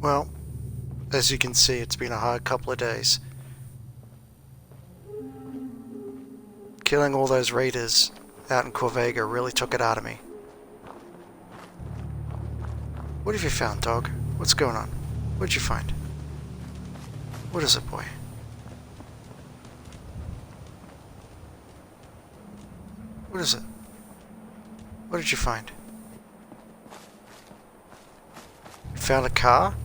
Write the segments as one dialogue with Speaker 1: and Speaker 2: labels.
Speaker 1: Well, as you can see, it's been a hard couple of days. Killing all those raiders out in Corvega really took it out of me. What have you found, dog? What's going on? What'd you find? What is it, boy? What is it? What did you find? You found a car?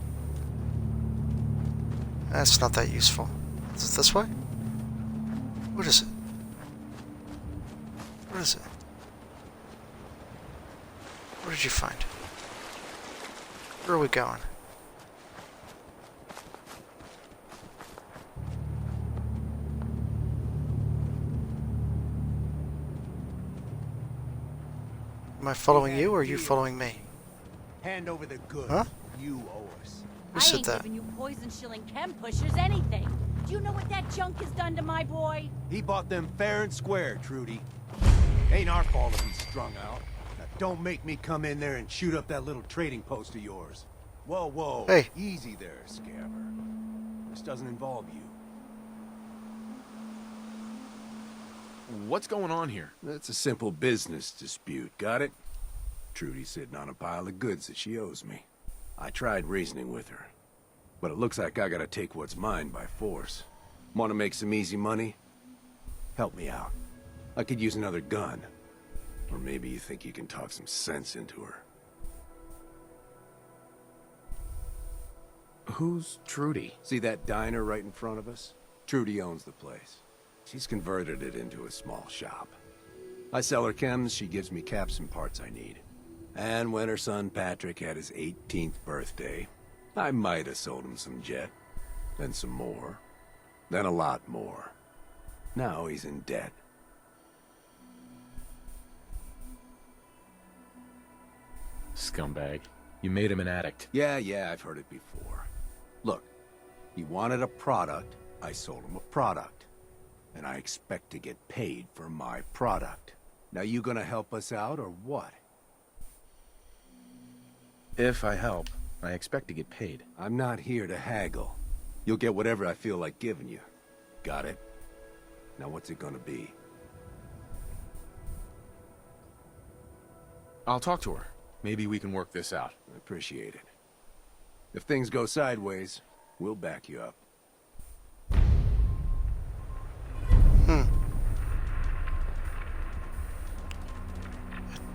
Speaker 1: That's not that useful. Is it this way? What is it? What is it? What did you find? Where are we going? Am I following you or are you following me?
Speaker 2: Hand over the goods.
Speaker 1: Huh?
Speaker 2: You owe us.
Speaker 1: Who
Speaker 3: I
Speaker 1: said
Speaker 3: ain't
Speaker 1: that?
Speaker 3: giving you poison shilling chem pushers anything. Do you know what that junk has done to my boy?
Speaker 2: He bought them fair and square, Trudy. Ain't our fault if he's strung out. Now don't make me come in there and shoot up that little trading post of yours. Whoa, whoa.
Speaker 1: Hey.
Speaker 2: Easy there, Scaver. This doesn't involve you.
Speaker 4: What's going on here?
Speaker 2: It's a simple business dispute, got it? Trudy's sitting on a pile of goods that she owes me. I tried reasoning with her, but it looks like I gotta take what's mine by force. Want to make some easy money? Help me out. I could use another gun. Or maybe you think you can talk some sense into her.
Speaker 4: Who's Trudy?
Speaker 2: See that diner right in front of us? Trudy owns the place. She's converted it into a small shop. I sell her chems, she gives me caps and parts I need. And when her son Patrick had his 18th birthday, I might have sold him some jet. Then some more. Then a lot more. Now he's in debt.
Speaker 4: Scumbag. You made him an addict.
Speaker 2: Yeah, I've heard it before. Look, he wanted a product, I sold him a product. And I expect to get paid for my product. Now you gonna help us out or what?
Speaker 4: If I help, I expect to get paid.
Speaker 2: I'm not here to haggle. You'll get whatever I feel like giving you. Got it? Now what's it gonna be?
Speaker 4: I'll talk to her. Maybe we can work this out.
Speaker 2: I appreciate it. If things go sideways, we'll back you up.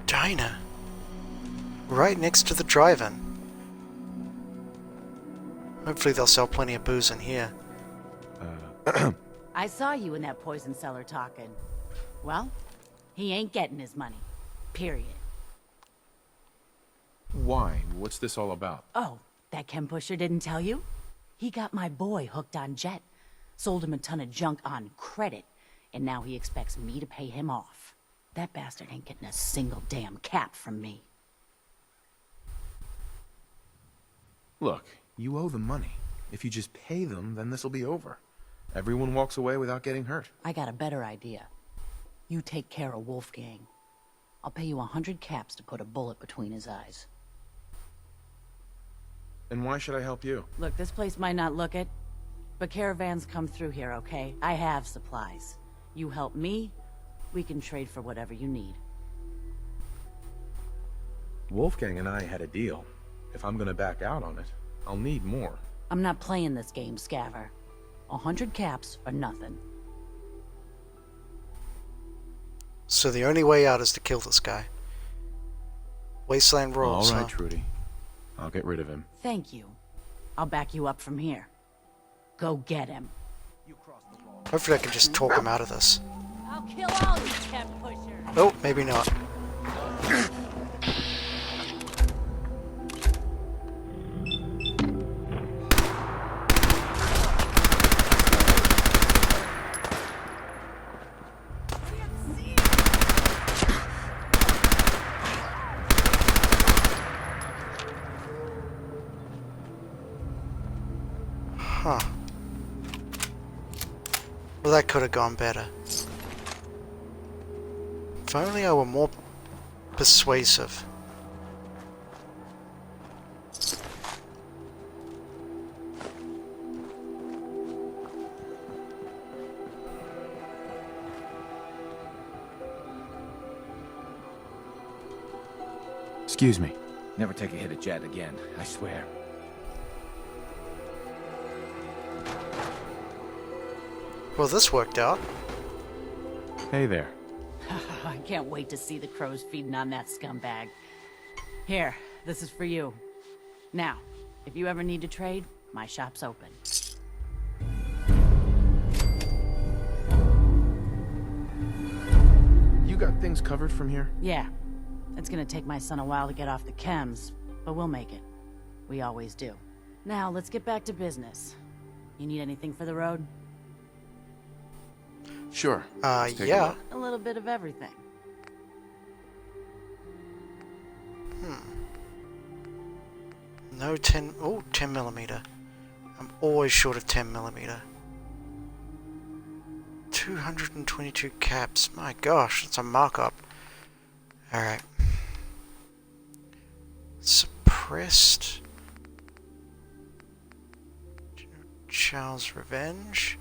Speaker 1: Diner. Right next to the drive-in. Hopefully they'll sell plenty of booze in here.
Speaker 3: I saw you in that poison cellar talking. Well, he ain't getting his money. Period.
Speaker 4: Why? What's this all about?
Speaker 3: Oh, that chem pusher didn't tell you? He got my boy hooked on Jet. Sold him a ton of junk on credit. And now he expects me to pay him off. That bastard ain't getting a single damn cap from me.
Speaker 4: Look, you owe them money. If you just pay them, then this'll be over. Everyone walks away without getting hurt.
Speaker 3: I got a better idea. You take care of Wolfgang. I'll pay you 100 caps to put a bullet between his eyes.
Speaker 4: And why should I help you?
Speaker 3: Look, this place might not look it, but caravans come through here, okay? I have supplies. You help me, we can trade for whatever you need.
Speaker 4: Wolfgang and I had a deal. If I'm gonna back out on it, I'll need more.
Speaker 3: I'm not playing this game, Scaver. 100 caps or nothing.
Speaker 1: So the only way out is to kill this guy. Wasteland rules,
Speaker 4: All right,
Speaker 1: huh?
Speaker 4: Trudy. I'll get rid of him.
Speaker 3: Thank you. I'll back you up from here. Go get him.
Speaker 1: Hopefully I can just talk him out of this.
Speaker 3: I'll kill all you chem pushers.
Speaker 1: Oh, maybe not. Huh. Well, that could have gone better. If only I were more persuasive.
Speaker 4: Excuse me.
Speaker 5: Never take a hit at Jet again, I swear.
Speaker 1: Well, this worked out.
Speaker 4: Hey there.
Speaker 3: I can't wait to see the crows feeding on that scumbag. Here, this is for you. Now, if you ever need to trade, my shop's open.
Speaker 4: You got things covered from here?
Speaker 3: Yeah. It's gonna take my son a while to get off the chems, but we'll make it. We always do. Now, let's get back to business. You need anything for the road?
Speaker 4: Sure. Take a
Speaker 1: yeah.
Speaker 4: look.
Speaker 3: A little bit of everything.
Speaker 1: No 10... Oh, 10 millimeter. I'm always short of 10 millimeter. 222 caps. My gosh, that's a markup. Alright. Suppressed. Charles Revenge.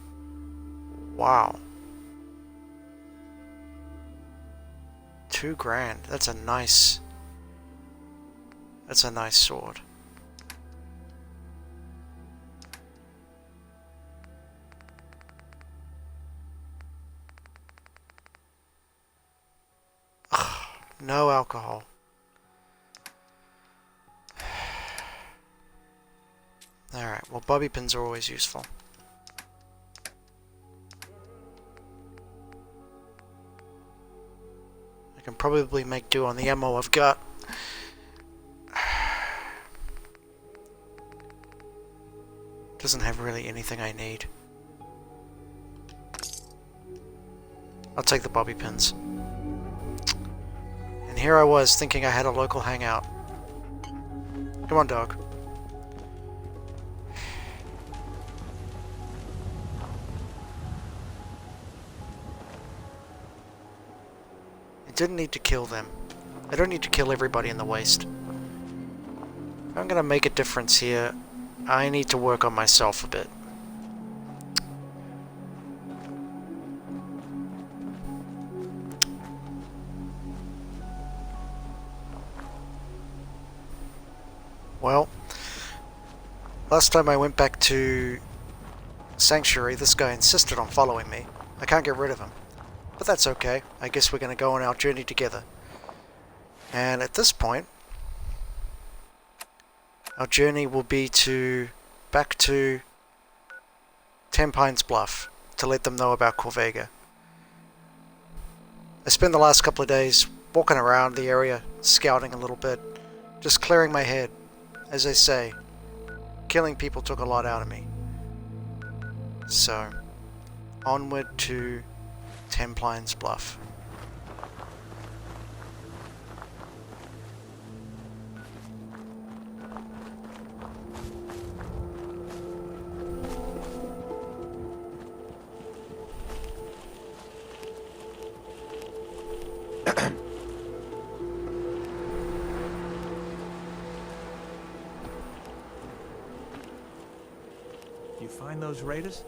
Speaker 1: Wow. $2,000. That's a nice sword. Ugh, no alcohol. Alright, well, bobby pins are always useful. I can probably make do on the ammo I've got. Doesn't have really anything I need. I'll take the bobby pins. And here I was thinking I had a local hangout. Come on, dog. I didn't need to kill them. I don't need to kill everybody in the waste. If I'm gonna make a difference here, I need to work on myself a bit. Well, last time I went back to Sanctuary, this guy insisted on following me. I can't get rid of him. But that's okay. I guess we're going to go on our journey together. And at this point, our journey will be back to Ten Pines Bluff to let them know about Corvega. I spent the last couple of days walking around the area, scouting a little bit, just clearing my head. As I say, killing people took a lot out of me. So, onward to Ten Pines Bluff.
Speaker 6: You find those raiders?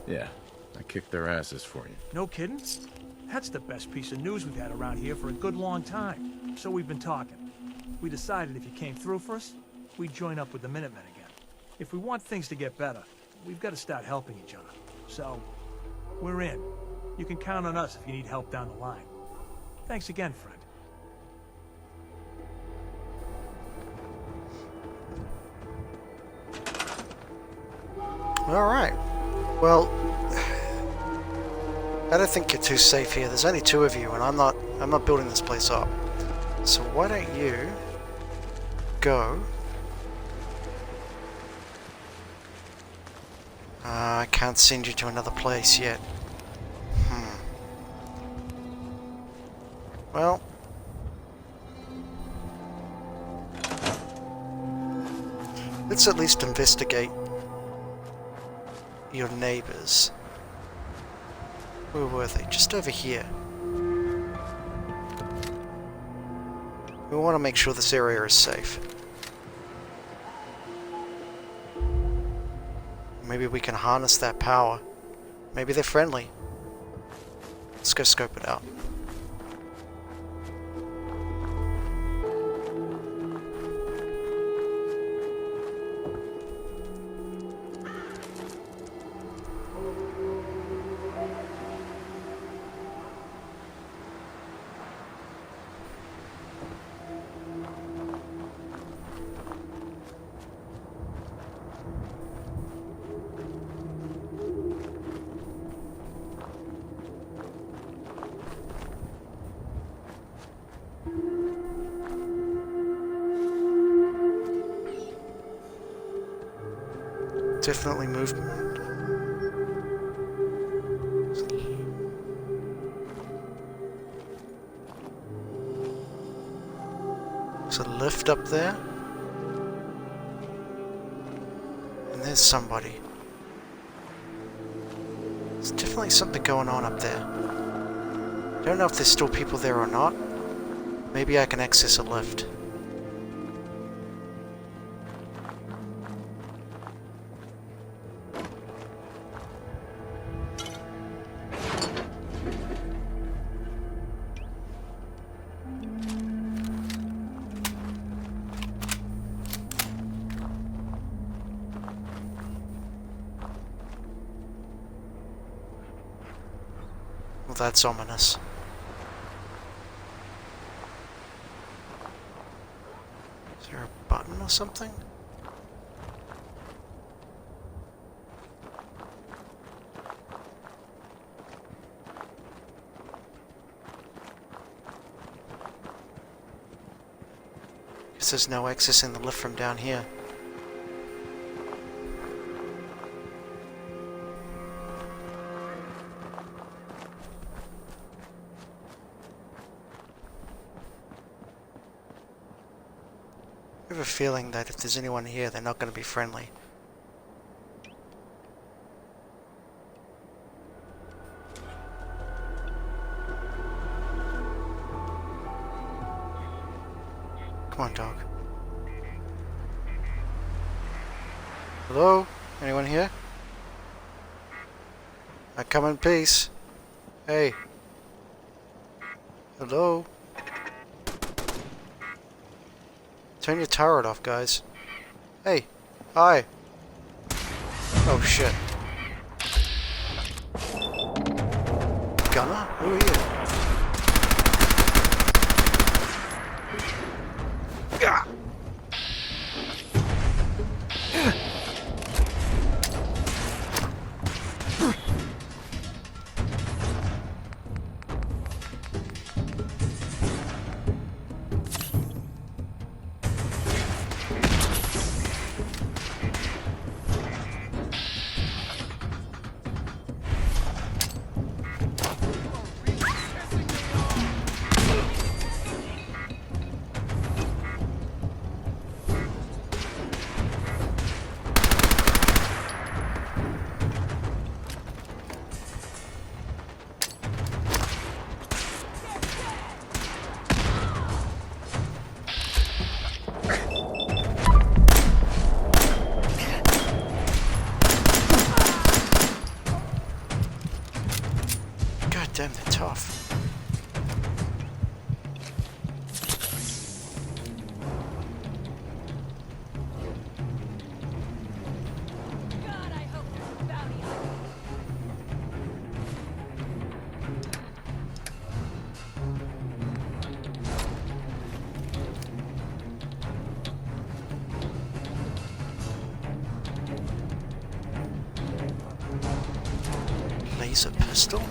Speaker 4: Yeah, I kicked their asses for you.
Speaker 6: No kidding? That's the best piece of news we've had around here for a good long time. So we've been talking. We decided if you came through for us, we'd join up with the Minutemen again. If we want things to get better, we've got to start helping each other. So, we're in. You can count on us if you need help down the line. Thanks again, friend.
Speaker 1: Alright. Well, I don't think you're too safe here. There's only two of you, and I'm not building this place up. So why don't you go? I can't send you to another place yet. Well, let's at least investigate your neighbors. Where were they? Just over here. We want to make sure this area is safe. Maybe we can harness that power. Maybe they're friendly. Let's go scope it out. Definitely movement. There's a lift up there. And there's somebody. There's definitely something going on up there. Don't know if there's still people there or not. Maybe I can access a lift. Well, that's ominous. Is there a button or something? Guess there's no accessing the lift from down here. I have a feeling that if there's anyone here, they're not going to be friendly. Come on, dog. Hello? Anyone here? I come in peace. Hey. Hello? Turn your turret off, guys. Hey. Hi. Oh, shit. Gunner? Who are you? Gah! God damn, they're tough. Laser pistol?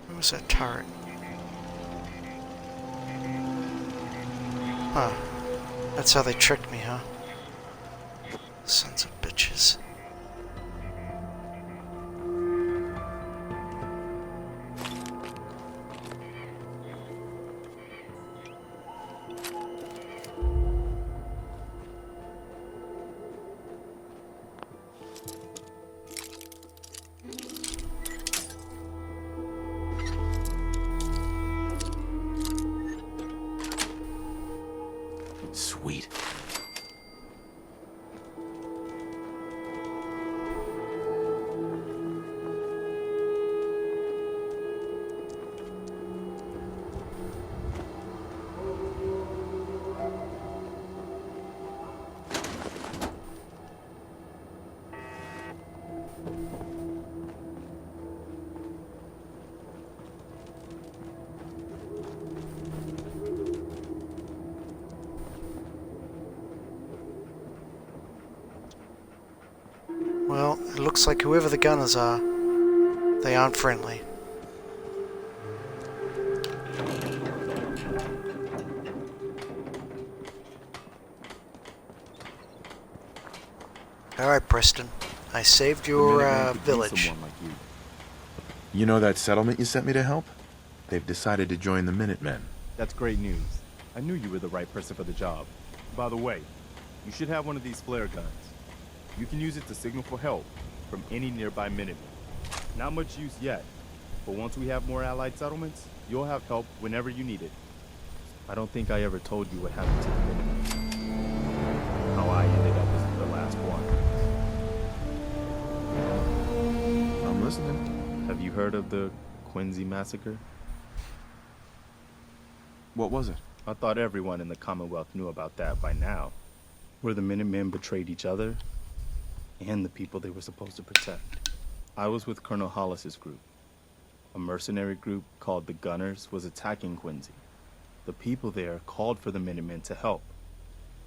Speaker 1: What was that turret? Huh. That's how they tricked me, huh? Sons of bitches.
Speaker 5: Sweet.
Speaker 1: It looks like whoever the gunners are, they aren't friendly. Alright, Preston. I saved your village.
Speaker 4: You know that settlement you sent me to help? They've decided to join the Minutemen.
Speaker 7: That's great news. I knew you were the right person for the job. By the way, you should have one of these flare guns. You can use it to signal for help from any nearby Minutemen. Not much use yet, but once we have more allied settlements, you'll have help whenever you need it. I don't think I ever told you what happened to the Minutemen. How I ended up as the last one.
Speaker 4: I'm listening.
Speaker 7: Have you heard of the Quincy massacre?
Speaker 4: What was it?
Speaker 7: I thought everyone in the Commonwealth knew about that by now. Where the Minutemen betrayed each other and the people they were supposed to protect. I was with Colonel Hollis's group. A mercenary group called the Gunners was attacking Quincy. The people there called for the Minutemen to help.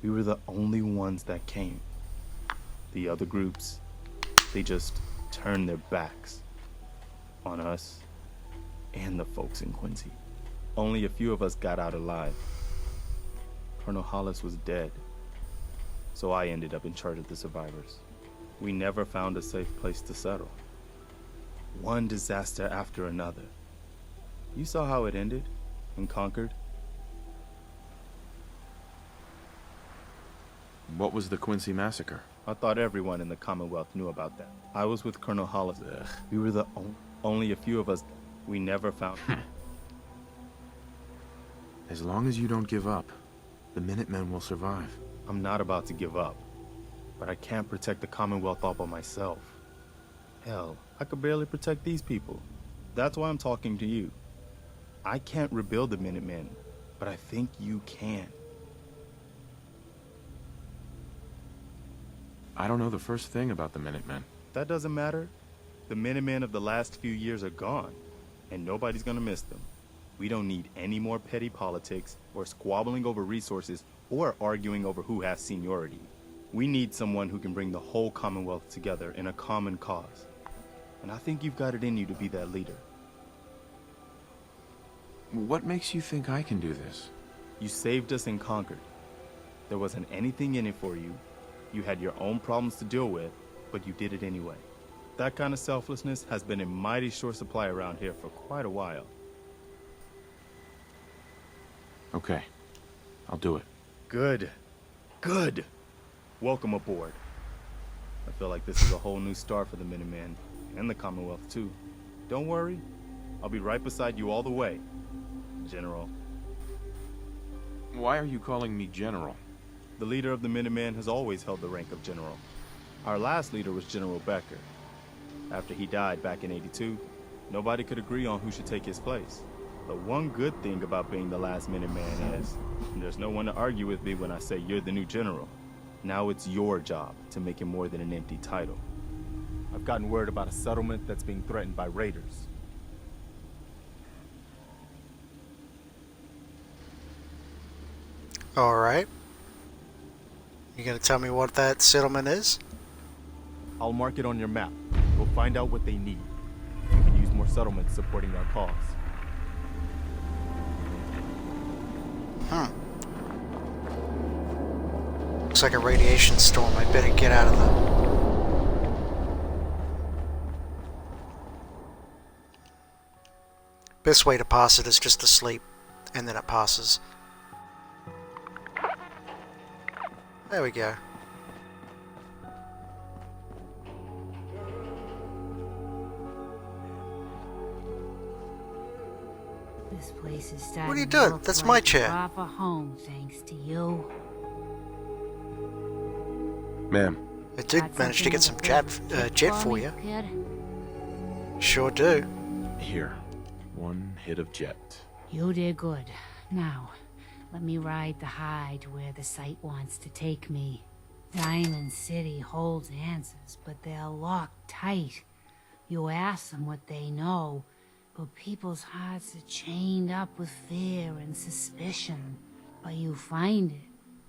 Speaker 7: We were the only ones that came. The other groups, they just turned their backs on us and the folks in Quincy. Only a few of us got out alive. Colonel Hollis was dead, so I ended up in charge of the survivors. We never found a safe place to settle. One disaster after another. You saw how it ended in Concord.
Speaker 4: What was the Quincy massacre?
Speaker 7: I thought everyone in the Commonwealth knew about that. I was with Colonel Hollis. We were the only a few of us. We never found.
Speaker 4: As long as you don't give up, the Minutemen will survive.
Speaker 7: I'm not about to give up, but I can't protect the Commonwealth all by myself. Hell, I could barely protect these people. That's why I'm talking to you. I can't rebuild the Minutemen, but I think you can.
Speaker 4: I don't know the first thing about the Minutemen.
Speaker 7: That doesn't matter. The Minutemen of the last few years are gone, and nobody's gonna miss them. We don't need any more petty politics, or squabbling over resources, or arguing over who has seniority. We need someone who can bring the whole Commonwealth together in a common cause. And I think you've got it in you to be that leader.
Speaker 4: What makes you think I can do this?
Speaker 7: You saved us in Concord. There wasn't anything in it for you. You had your own problems to deal with, but you did it anyway. That kind of selflessness has been in mighty short supply around here for quite a while.
Speaker 4: Okay, I'll do it.
Speaker 7: Good. Good. Welcome aboard. I feel like this is a whole new start for the Minutemen, and the Commonwealth too. Don't worry, I'll be right beside you all the way, General.
Speaker 4: Why are you calling me General?
Speaker 7: The leader of the Minutemen has always held the rank of General. Our last leader was General Becker. After he died back in '82, nobody could agree on who should take his place. The one good thing about being the last Minuteman is, there's no one to argue with me when I say you're the new general. Now it's your job to make it more than an empty title. I've gotten word about a settlement that's being threatened by raiders.
Speaker 1: Alright. You gonna tell me what that settlement is?
Speaker 7: I'll mark it on your map. We'll find out what they need. We can use more settlements supporting our cause.
Speaker 1: Looks like a radiation storm. I better get out of the... Best way to pass it is just to sleep, and then it passes. There we go.
Speaker 8: This place is starting
Speaker 1: What are you
Speaker 8: to
Speaker 1: doing?
Speaker 8: look
Speaker 1: That's
Speaker 8: like
Speaker 1: my
Speaker 8: a
Speaker 1: chair.
Speaker 8: proper home, thanks to you.
Speaker 4: Ma'am,
Speaker 1: I did
Speaker 8: Got
Speaker 1: manage to get some
Speaker 8: something to
Speaker 1: jet
Speaker 8: for
Speaker 1: for
Speaker 8: me,
Speaker 1: you.
Speaker 8: kid?
Speaker 1: Sure do.
Speaker 4: here. One hit of jet.
Speaker 8: You did good. Now, let me ride the high to where the site wants to take me. Diamond City holds answers, but they're locked tight. You ask them what they know, but people's hearts are chained up with fear and suspicion. But you find it.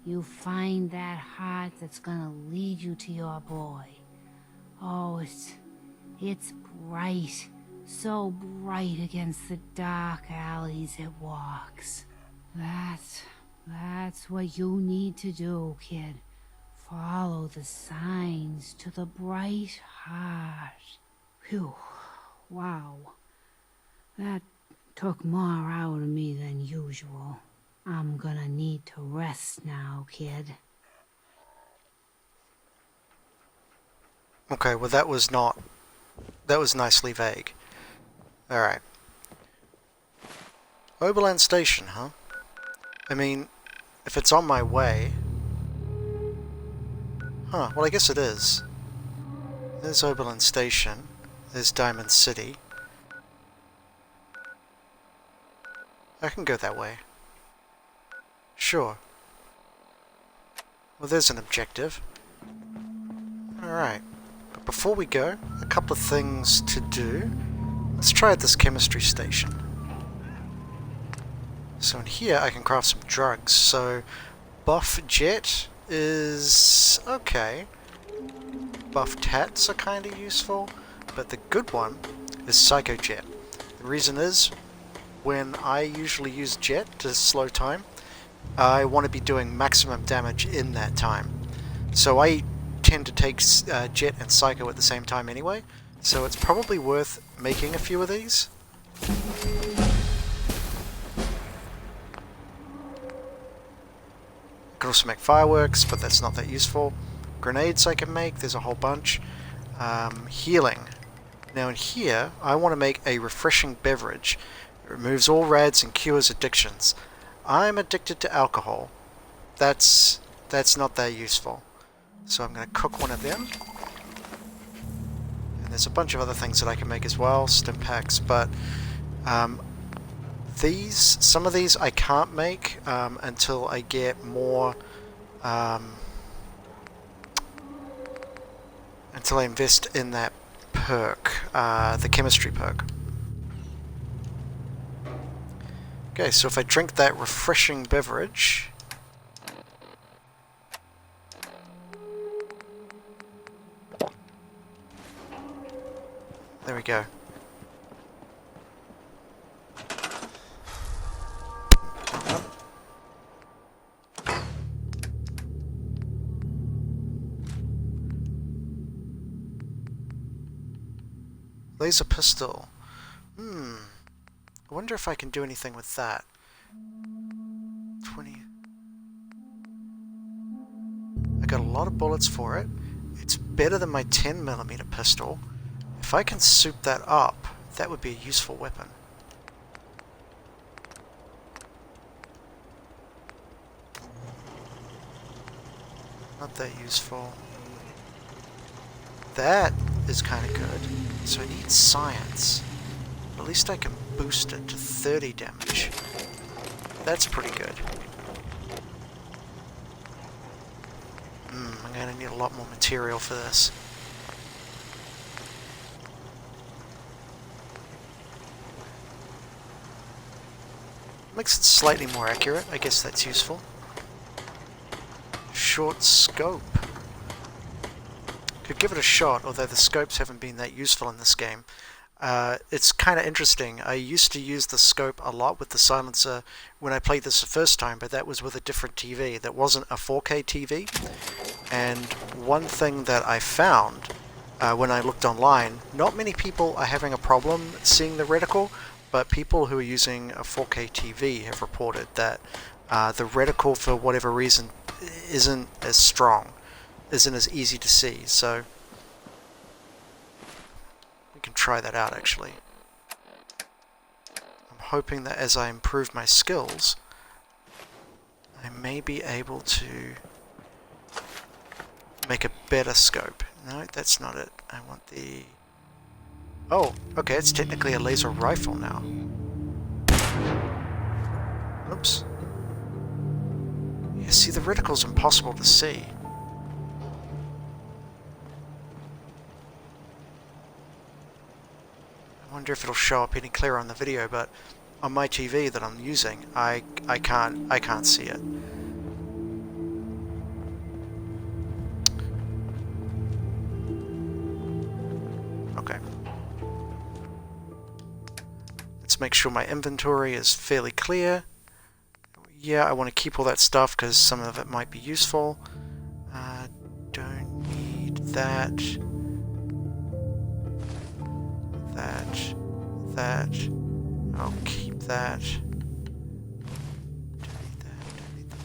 Speaker 8: You find that heart that's gonna lead you to your boy. Oh, it's bright. So bright against the dark alleys it walks. That's what you need to do, kid. Follow the signs to the bright heart. Phew. Wow. That took more out of me than usual. I'm gonna need to rest now, kid.
Speaker 1: Okay, well that was nicely vague. Alright. Oberland Station, huh? I mean, if it's on my way... Huh, well I guess it is. There's Oberland Station. There's Diamond City. I can go that way. Sure. Well, there's an objective. Alright. But before we go, a couple of things to do. Let's try out this chemistry station. So in here I can craft some drugs. So buff jet is okay. Buff tats are kind of useful. But the good one is Psycho Jet. The reason is, when I usually use jet to slow time, I want to be doing maximum damage in that time. So I tend to take jet and psycho at the same time anyway, so it's probably worth making a few of these. I can also make fireworks, but that's not that useful. Grenades I can make, there's a whole bunch. Healing. Now in here, I want to make a refreshing beverage. It removes all rads and cures addictions. I'm addicted to alcohol. That's not that useful. So I'm going to cook one of them. And there's a bunch of other things that I can make as well, stim packs, but some of these I can't make until I get more, until I invest in that perk, the chemistry perk. Okay, so if I drink that refreshing beverage... There we go. Laser pistol. I wonder if I can do anything with that. 20. I got a lot of bullets for it. It's better than my 10mm pistol. If I can soup that up, that would be a useful weapon. Not that useful. That is kind of good. So I need science. At least I can boost it to 30 damage. That's pretty good. I'm going to need a lot more material for this. Makes it slightly more accurate. I guess that's useful. Short scope. Could give it a shot, although the scopes haven't been that useful in this game. It's kind of interesting. I used to use the scope a lot with the silencer when I played this the first time, but that was with a different TV. That wasn't a 4K TV. And one thing that I found when I looked online, not many people are having a problem seeing the reticle, but people who are using a 4K TV have reported that the reticle, for whatever reason, isn't as strong, isn't as easy to see. So we can try that out actually. I'm hoping that as I improve my skills, I may be able to make a better scope. No, that's not it. I want the... Oh, okay, it's technically a laser rifle now. Oops. Yeah, see, the reticle's impossible to see. I wonder if it'll show up any clearer on the video, but on my TV that I'm using, I can't see it. Let's make sure my inventory is fairly clear. Yeah, I want to keep all that stuff because some of it might be useful. Don't need that. That. I'll keep that. Don't need that, don't need that.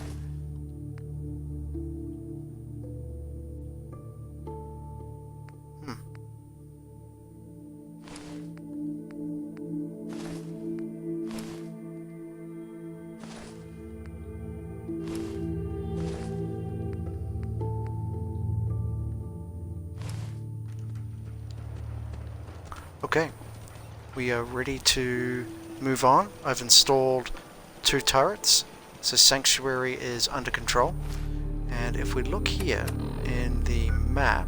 Speaker 1: Okay, we are ready to move on. I've installed 2 turrets, so Sanctuary is under control. And if we look here in the map,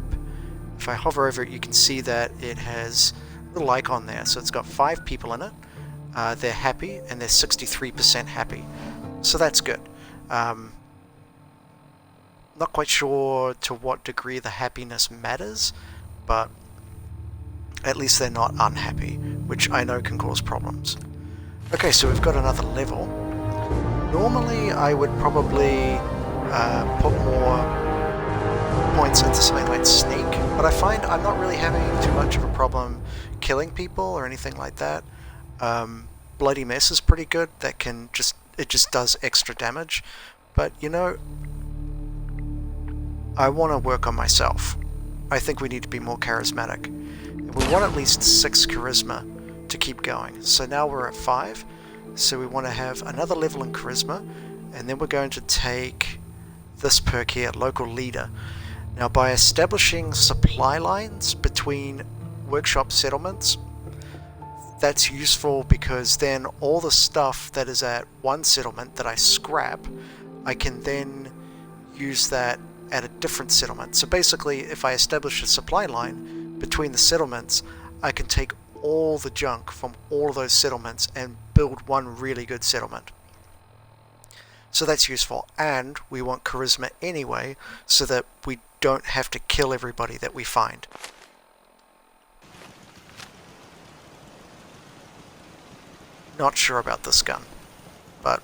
Speaker 1: if I hover over it, you can see that it has a little icon there. So it's got 5 people in it. They're happy, and they're 63% happy. So that's good. Not quite sure to what degree the happiness matters, but at least they're not unhappy, which I know can cause problems. Okay, so we've got another level. Normally I would probably put more points into something like Sneak, but I find I'm not really having too much of a problem killing people or anything like that. Bloody Mess is pretty good. That can it just does extra damage. But you know, I want to work on myself. I think we need to be more charismatic. We want at least 6 charisma to keep going. So now we're at 5. So we want to have another level in charisma, and then we're going to take this perk here, local leader. Now by establishing supply lines between workshop settlements, that's useful because then all the stuff that is at one settlement that I scrap, I can then use that at a different settlement. So basically, if I establish a supply line between the settlements, I can take all the junk from all of those settlements and build one really good settlement. So that's useful, and we want charisma anyway, so that we don't have to kill everybody that we find. Not sure about this gun, but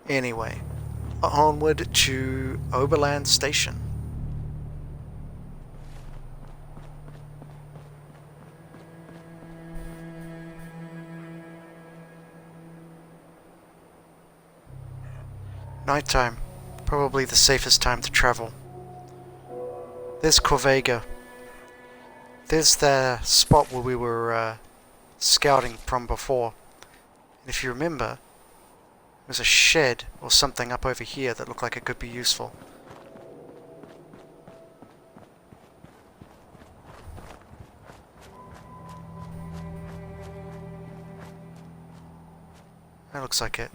Speaker 1: anyway, onward to Oberland Station. Nighttime, probably the safest time to travel. There's Corvega. There's the spot where we were scouting from before. And if you remember, there's a shed or something up over here that looked like it could be useful. That looks like it.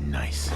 Speaker 4: Nice.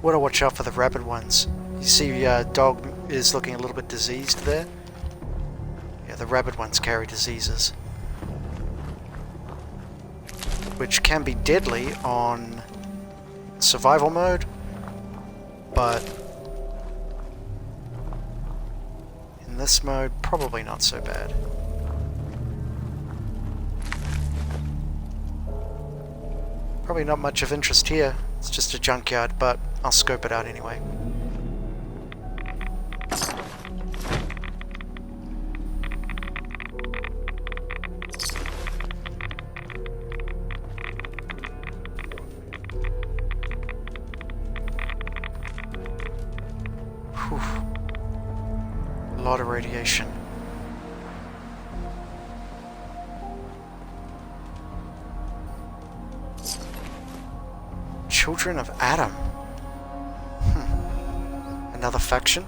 Speaker 1: Want to watch out for the rabid ones. You see dog is looking a little bit diseased there. Yeah, the rabid ones carry diseases, which can be deadly on survival mode, but in this mode, probably not so bad. Probably not much of interest here. It's just a junkyard, but I'll scope it out anyway. lot of radiation. Children of Adam. Another faction?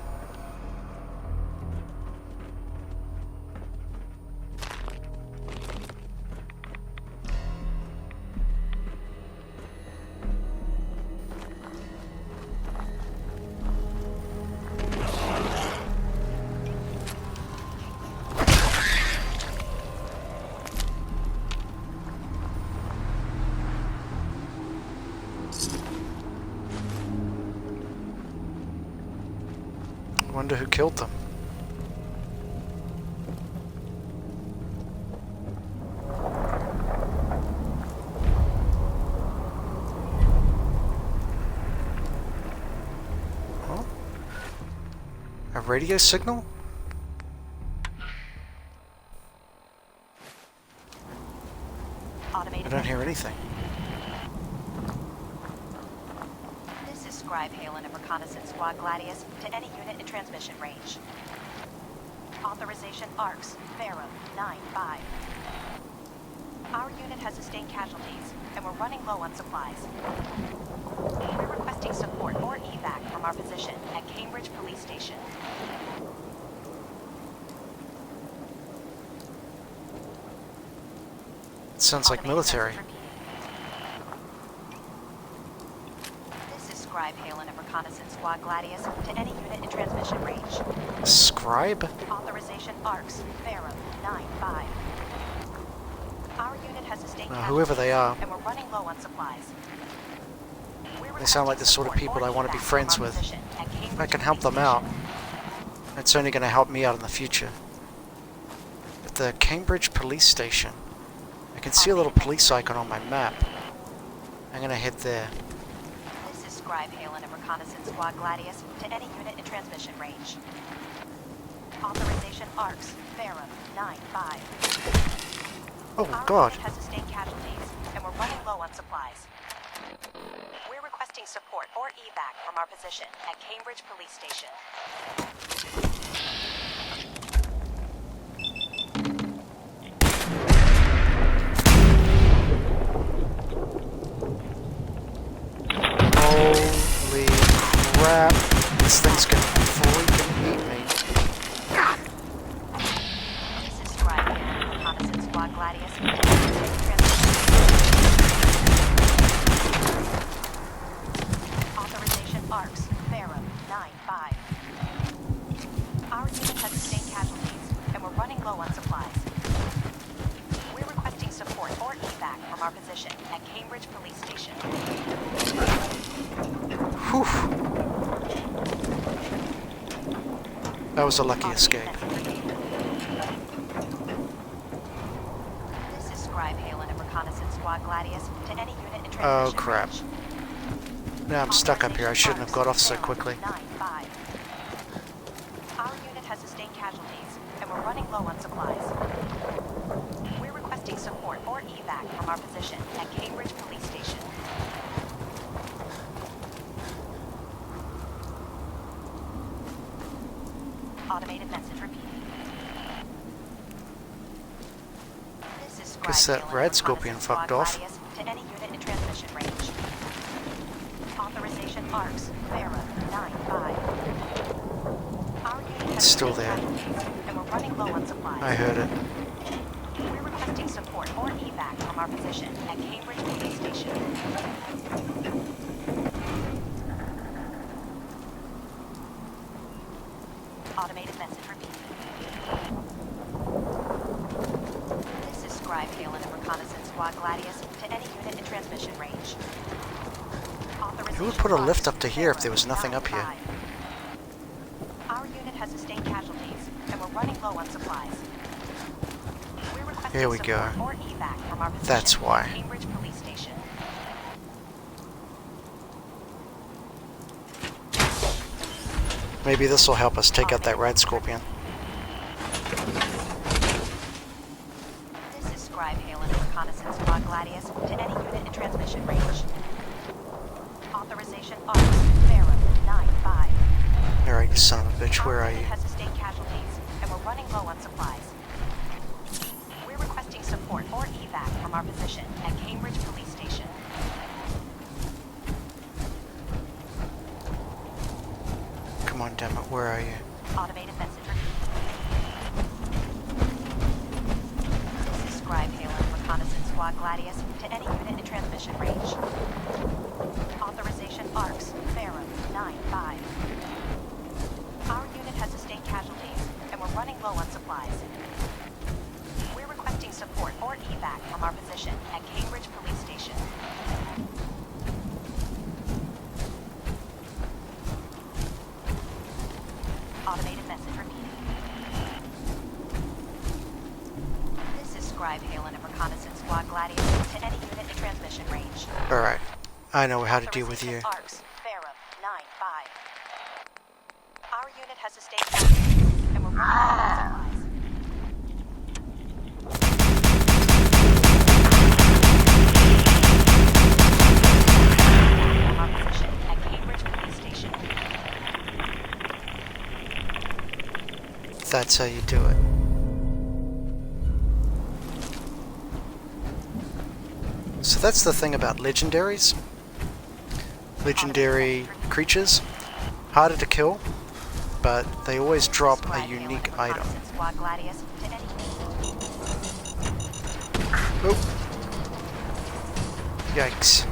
Speaker 1: Wonder who killed them. Oh? A radio signal? I don't hear anything.
Speaker 9: This is Scribe Halen of Reconnaissance Squad Gladius to any unit in transmission range. Authorization ARCS, Pharaoh, 9-5. Our unit has sustained casualties, and we're running low on supplies. We're requesting support or evac from our position at Cambridge Police Station.
Speaker 1: Sounds like military.
Speaker 9: This is Scribe Halen of Reconnaissance Squad Gladius to any unit in transmission range.
Speaker 1: Scribe?
Speaker 9: Authorization ARCS, Pharaoh, 9-5. Our unit has sustained
Speaker 1: Whoever they are.
Speaker 9: and we're running low on supplies.
Speaker 1: They sound like the sort of people I want to be friends with. If I can help them out, it's only going to help me out in the future. At the Cambridge Police Station, I can see a little police icon on my map. I'm going to head there.
Speaker 9: This is Scribe Halen of Reconnaissance Squad Gladius to any unit in transmission range. Authorization ARCS, Pharaoh, 9-5.
Speaker 1: Oh
Speaker 9: Our
Speaker 1: God.
Speaker 9: unit has sustained casualties, and we're running low on supplies. We're requesting support or evac from our position at Cambridge Police Station.
Speaker 1: Holy crap. This thing's gonna freaking eat me.
Speaker 9: This is Scribe Halen of Reconnaissance Squad Gladius. Authorization ARCS, Pharaoh, 9-5. Our unit has sustained casualties, and we're running low on supplies. We're requesting support or evac from our position at Cambridge Police Station.
Speaker 1: Whew. That was a lucky escape.
Speaker 9: This is Scribe Halen of Reconnaissance Squad Gladius to any unit in transmission
Speaker 1: Oh crap.
Speaker 9: range.
Speaker 1: Now I'm stuck up here. I shouldn't have got off so quickly.
Speaker 9: 9-5. Our unit has sustained casualties, and we're running low on supplies. We're requesting support or evac from our position at Cambridge Police Station. Automated message repeated. This is Scribe
Speaker 1: Guess that
Speaker 9: Halen of
Speaker 1: red scorpion
Speaker 9: Reconnaissance
Speaker 1: fucked
Speaker 9: Squad
Speaker 1: off.
Speaker 9: Gladius to any unit in transmission range. Authorization ARCS, Pharaoh, 9-5. Our unit has
Speaker 1: It's still
Speaker 9: sustained
Speaker 1: there.
Speaker 9: casualties, and we're running low on supplies.
Speaker 1: I heard it.
Speaker 9: We're requesting support or evac from our position at Cambridge Police Station. Automated message repeated. This is Scribe Halen of Reconnaissance Squad Gladius to any unit in transmission range.
Speaker 1: Who would put a lift up to here if there was nothing up here?
Speaker 9: Our unit has sustained casualties, and we're running low on supplies. We're requesting
Speaker 1: Here we go.
Speaker 9: support or evac from our position
Speaker 1: That's why.
Speaker 9: at Cambridge Police Station.
Speaker 1: Maybe this will help us take out that red scorpion.
Speaker 9: This is Scribe Halen of Reconnaissance Squad Gladius to any unit in transmission range. Authorization ARCS, Pharaoh, 9-5.
Speaker 1: Alright, you son of a bitch, where
Speaker 9: Our
Speaker 1: are
Speaker 9: unit
Speaker 1: you?
Speaker 9: has sustained casualties, running low on supplies. We're requesting support or evac from our position at Cambridge Police Station.
Speaker 1: Come on, damn it, where are you?
Speaker 9: Automated message repeat. This is Scribe Halen, Reconnaissance Squad Gladius, to any unit in transmission range. Authorization ARCS, Ferrum 9-5. Our unit has sustained casualties, and we're running low on supplies. We're requesting support or evac from our position at Cambridge Police Station. Automated message repeated. This is Scribe Halen of Reconnaissance Squad Gladius to any unit in transmission range.
Speaker 1: Alright, I know how to deal with you.
Speaker 9: Authorization ARCS, Ferrum 9-5. Our unit has sustained casualties, and we're running low on supplies. From our position at Cambridge Police Station.
Speaker 1: That's how you do it. So that's the thing about legendaries. Legendary creatures, harder to kill, but they always drop a unique item.
Speaker 9: Squad Gladius to any
Speaker 1: Oh. Yikes.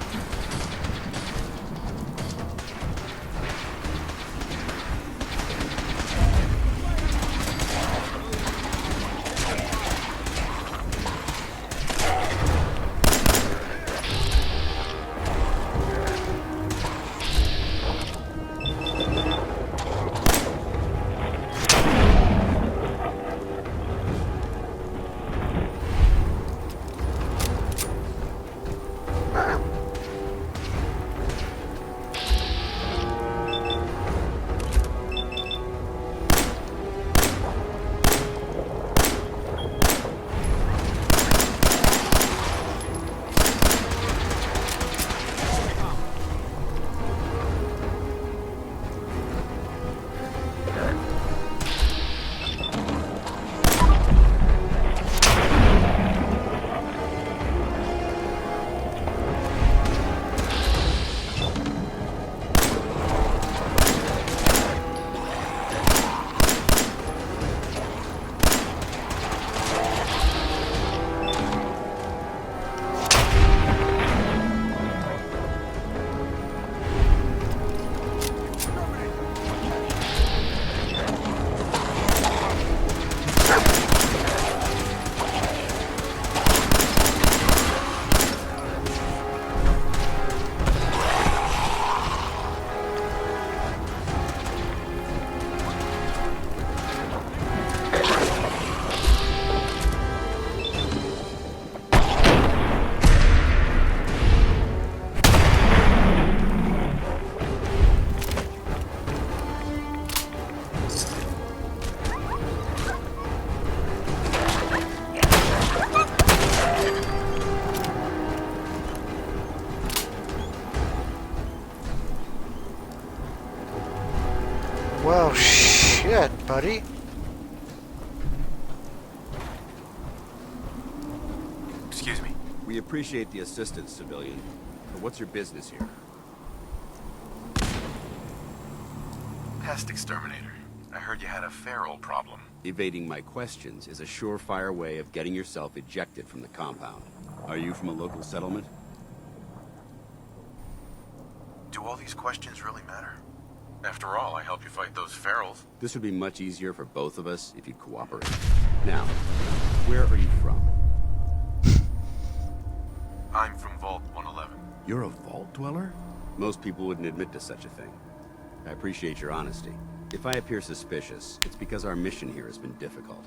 Speaker 1: Well, shit, buddy.
Speaker 2: Excuse me. We appreciate the assistance, civilian. But what's your business here?
Speaker 4: Pest exterminator. I heard you had a feral problem.
Speaker 2: Evading my questions is a surefire way of getting yourself ejected from the compound. Are you from a local settlement?
Speaker 4: Do all these questions really matter? After all, I helped you fight those ferals.
Speaker 2: This would be much easier for both of us if you'd cooperate. Now, where are you from?
Speaker 4: I'm from Vault 111.
Speaker 2: You're a vault dweller? Most people wouldn't admit to such a thing. I appreciate your honesty. If I appear suspicious, it's because our mission here has been difficult.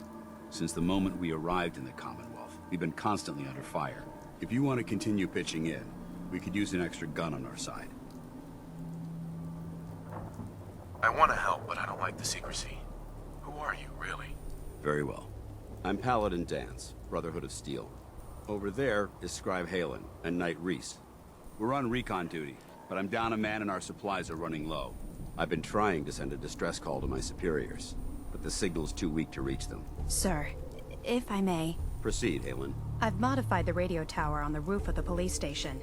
Speaker 2: Since the moment we arrived in the Commonwealth, we've been constantly under fire. If you want to continue pitching in, we could use an extra gun on our side.
Speaker 4: I want to help, but I don't like the secrecy. Who are you, really?
Speaker 2: Very well. I'm Paladin Dance, Brotherhood of Steel. Over there is Scribe Halen and Knight Reese. We're on recon duty, but I'm down a man and our supplies are running low. I've been trying to send a distress call to my superiors.
Speaker 10: but the signal's too weak to reach them.
Speaker 9: Sir, if I may,
Speaker 10: Proceed, Aelin.
Speaker 9: I've modified the radio tower on the roof of the police station,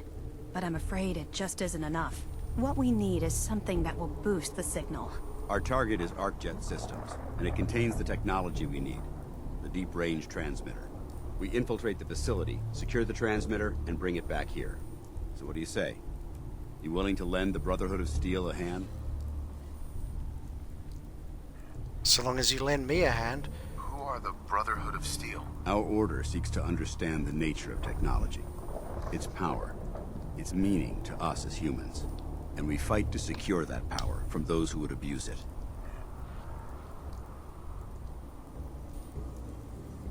Speaker 9: but I'm afraid it just isn't enough. What we need is something that will boost the signal.
Speaker 10: Our target is ArcJet Systems, and it contains the technology we need. The deep-range transmitter. We infiltrate the facility, secure the transmitter, and bring it back here. So what do you say? You willing to lend the Brotherhood of Steel a hand?
Speaker 1: So long as you lend me a hand.
Speaker 4: Who are the Brotherhood of Steel?
Speaker 10: Our order seeks to understand the nature of technology, its power, its meaning to us as humans, and we fight to secure that power from those who would abuse it.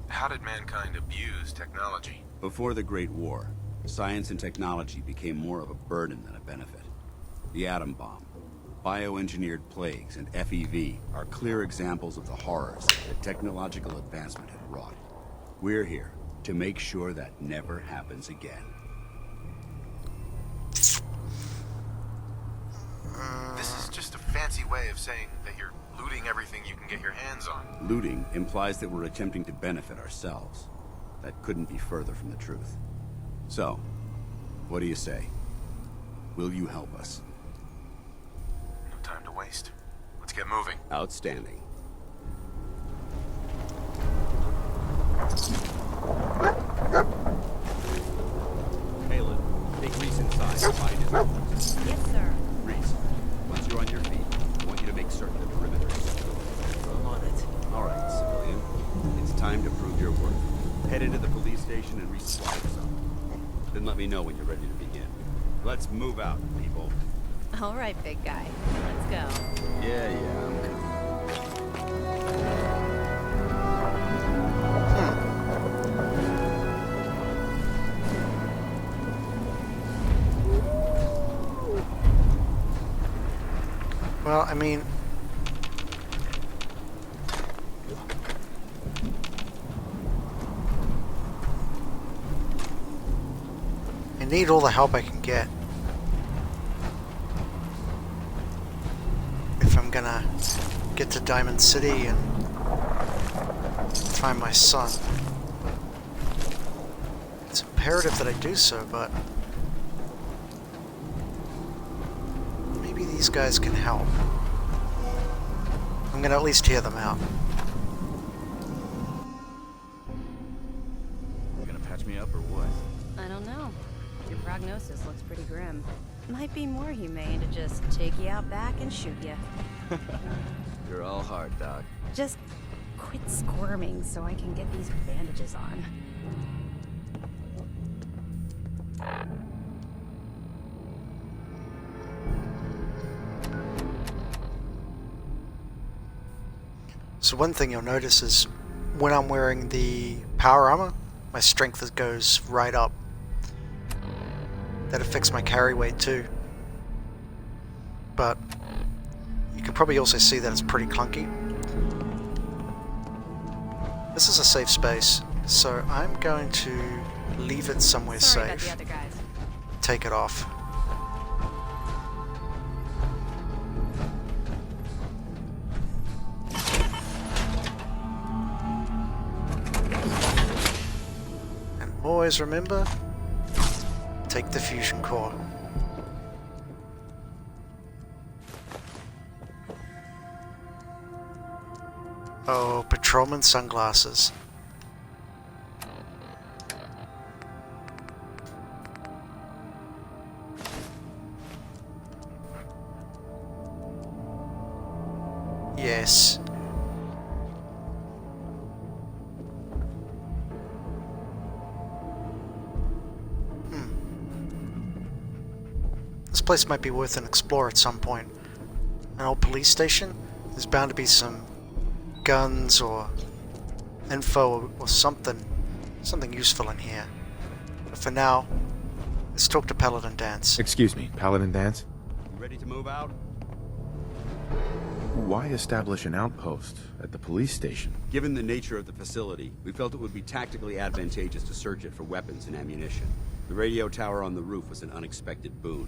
Speaker 4: How did mankind abuse technology?
Speaker 10: Before the Great War, science and technology became more of a burden than a benefit. The atom bomb, bioengineered plagues, and FEV are clear examples of the horrors that technological advancement had wrought. We're here to make sure that never happens again.
Speaker 4: This is just a fancy way of saying that you're looting everything you can get your hands on.
Speaker 10: Looting implies that we're attempting to benefit ourselves. That couldn't be further from the truth. So, what do you say? Will you help us?
Speaker 4: No time to waste. Let's get moving.
Speaker 10: Outstanding. Aelin, take Reese inside and find his.
Speaker 9: Yes, sir.
Speaker 10: Reese, once you're on your feet, I want you to make certain the perimeter is secure.
Speaker 5: I'm on it.
Speaker 10: All right, civilian. It's time to prove your worth. Head into the police station and resupply yourself. Then let me know when you're ready to begin. Let's move out, people.
Speaker 9: All right, big guy. Let's go.
Speaker 10: Yeah, I'm coming.
Speaker 1: Well, I mean... I need all the help I can get. If I'm gonna get to Diamond City and find my son. It's imperative that I do so, but... maybe these guys can help. I'm gonna at least hear them out.
Speaker 5: You gonna patch me up or what?
Speaker 9: I don't know. Your prognosis looks pretty grim. Might be more humane to just take you out back and shoot you.
Speaker 5: You're all hard, Doc.
Speaker 9: Just quit squirming so I can get these bandages on.
Speaker 1: So one thing you'll notice is when I'm wearing the power armor, my strength goes right up. That affects my carry weight too. But you can probably also see that it's pretty clunky. This is a safe space, so I'm going to leave it somewhere
Speaker 9: Sorry
Speaker 1: safe.
Speaker 9: about the other guys.
Speaker 1: Take it off. And always remember, take the fusion core. Oh, patrolman sunglasses. Yes. This place might be worth an explore at some point. An old police station? There's bound to be some guns or info or something useful in here. But for now, let's talk to Paladin Danse.
Speaker 4: Excuse me, Paladin Danse?
Speaker 10: You ready to move out?
Speaker 4: Why establish an outpost at the police station?
Speaker 10: Given the nature of the facility, we felt it would be tactically advantageous to search it for weapons and ammunition. The radio tower on the roof was an unexpected boon,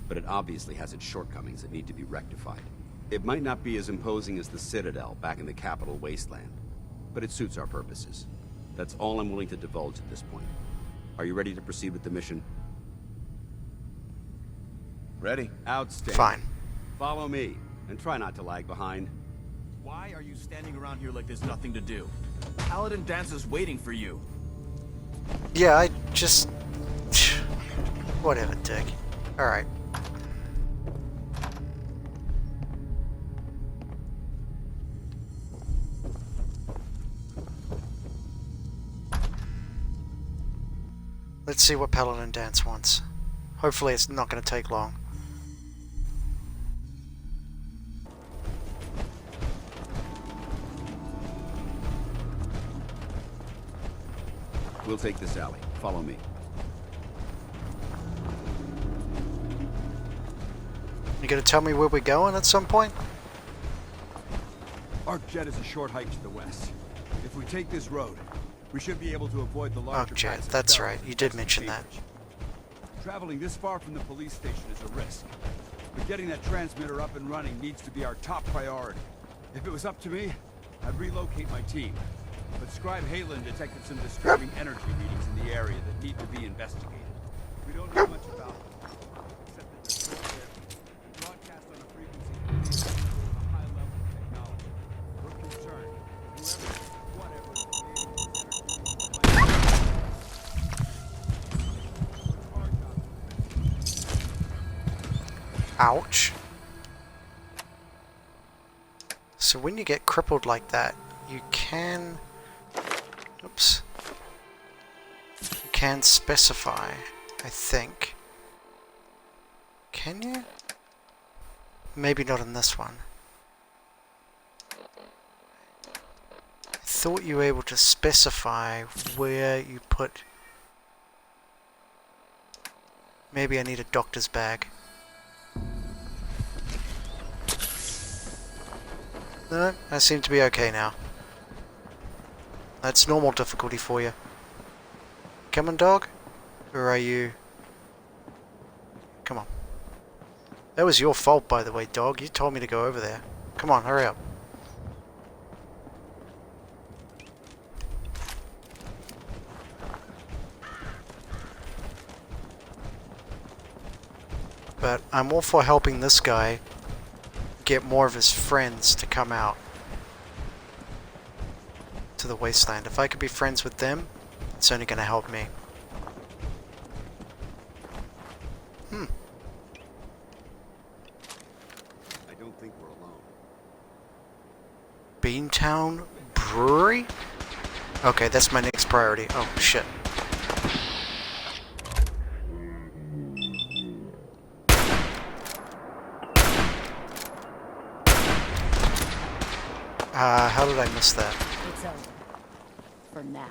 Speaker 10: but it obviously has its shortcomings that need to be rectified. It might not be as imposing as the Citadel back in the capital wasteland, but it suits our purposes. That's all I'm willing to divulge at this point. Are you ready to proceed with the mission?
Speaker 4: Ready?
Speaker 10: Outstanding.
Speaker 1: Fine.
Speaker 10: Follow me, and try not to lag behind.
Speaker 5: Why are you standing around here like there's nothing to do? Paladin Dancer's waiting for you.
Speaker 1: Yeah, I just... Whatever, Dick. Alright. Let's see what Paladin Dance wants. Hopefully it's not going to take long.
Speaker 10: We'll take this alley. Follow me.
Speaker 1: You gonna tell me where we're going at some point?
Speaker 10: Arcjet is a short hike to the west. If we take this road, we should be able to avoid the larger
Speaker 1: Arcjet,
Speaker 10: packs of
Speaker 1: that's
Speaker 10: ferals
Speaker 1: right. You
Speaker 10: and
Speaker 1: did
Speaker 10: Western
Speaker 1: mention that.
Speaker 10: Cambridge. Traveling this far from the police station is a risk. But getting that transmitter up and running needs to be our top priority. If it was up to me, I'd relocate my team. But Scribe Halen detected some disturbing energy readings in the area that need to be investigated. We don't know much about them, except that they're stored there and broadcast on a frequency that enables a high level of technology. We're concerned whoever, whatever, is creating these energy
Speaker 1: Ouch. So when you get crippled like that, you can... Oops. You can specify, I think. Can you? Maybe not in this one. I thought you were able to specify where you put... Maybe I need a doctor's bag. No, I seem to be okay now. That's normal difficulty for you. Come on, dog? Or are you... Come on. That was your fault, by the way, dog. You told me to go over there. Come on, hurry up. But I'm all for helping this guy get more of his friends to come out to the wasteland. If I could be friends with them, it's only going to help me.
Speaker 10: I don't think we're alone.
Speaker 1: Beantown Brewery? Okay, that's my next priority. Oh, shit. How did I miss that?
Speaker 3: It's over. For now.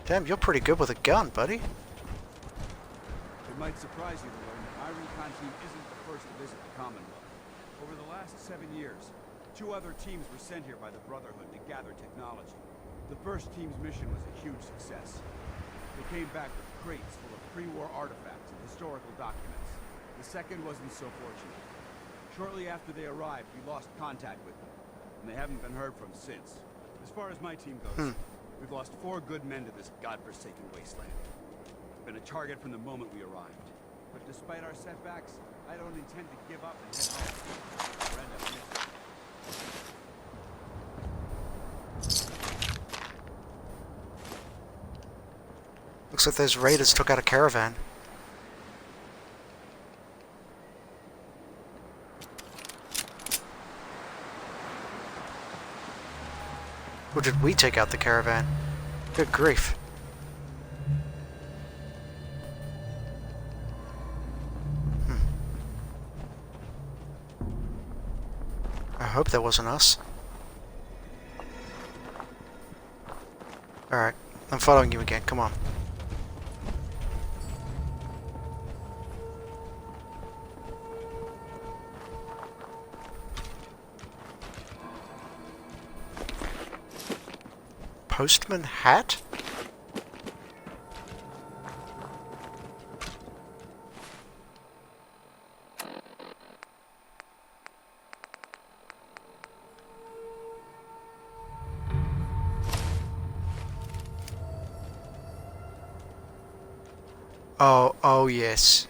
Speaker 1: Damn, you're pretty good with a gun, buddy.
Speaker 10: It might surprise you to learn that my recon team isn't the first to visit the Commonwealth. Over the last 7 years, 2 other teams were sent here by the Brotherhood to gather technology. The first team's mission was a huge success. They came back with crates full of pre-war artifacts and historical documents. The second wasn't so fortunate. Shortly after they arrived, we lost contact with them, and they haven't been heard from since. As far as my team goes, we've lost 4 good men to this godforsaken wasteland. We've been a target from the moment we arrived. But despite our setbacks, I don't intend to give up and head home. Or end up missing.
Speaker 1: Looks like those raiders took out a caravan. Or did we take out the caravan? Good grief. I hope that wasn't us. Alright, I'm following you again, come on. Postman hat? Oh yes.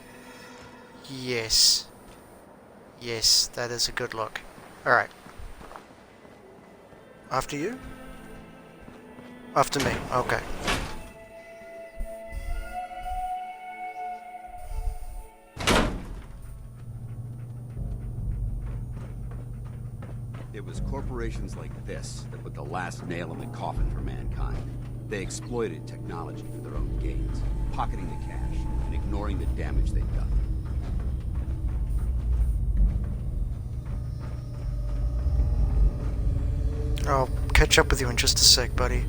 Speaker 1: Yes. Yes, that is a good look. Alright. After you? After me, okay.
Speaker 10: It was corporations like this that put the last nail in the coffin for mankind. They exploited technology for their own gains, pocketing the cash and ignoring the damage they've done.
Speaker 1: I'll catch up with you in just a sec, buddy.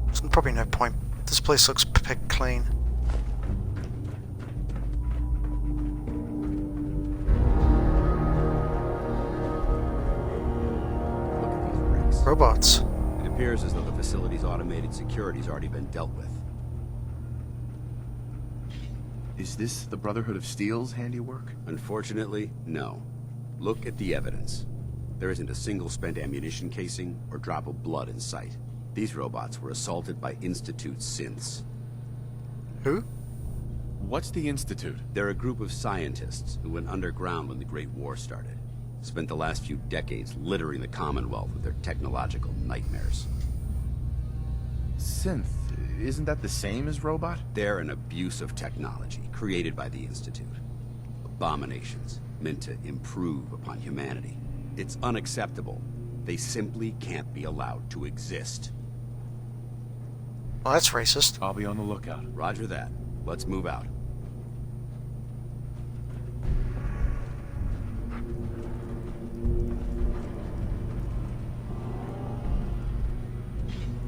Speaker 1: There's probably no point. This place looks picked clean.
Speaker 10: Look at these wrecks.
Speaker 1: Robots.
Speaker 10: It appears as though the facility's automated security's already been dealt with.
Speaker 4: Is this the Brotherhood of Steel's handiwork?
Speaker 10: Unfortunately, no. Look at the evidence. There isn't a single spent ammunition casing or drop of blood in sight. These robots were assaulted by Institute synths.
Speaker 1: Who?
Speaker 4: What's the Institute?
Speaker 10: They're a group of scientists who went underground when the Great War started. Spent the last few decades littering the Commonwealth with their technological nightmares.
Speaker 4: Synth. Isn't that the same as robot?
Speaker 10: They're an abuse of technology created by the Institute. Abominations meant to improve upon humanity. It's unacceptable. They simply can't be allowed to exist.
Speaker 1: Well, that's racist.
Speaker 4: I'll be on the lookout.
Speaker 10: Roger that. Let's move out.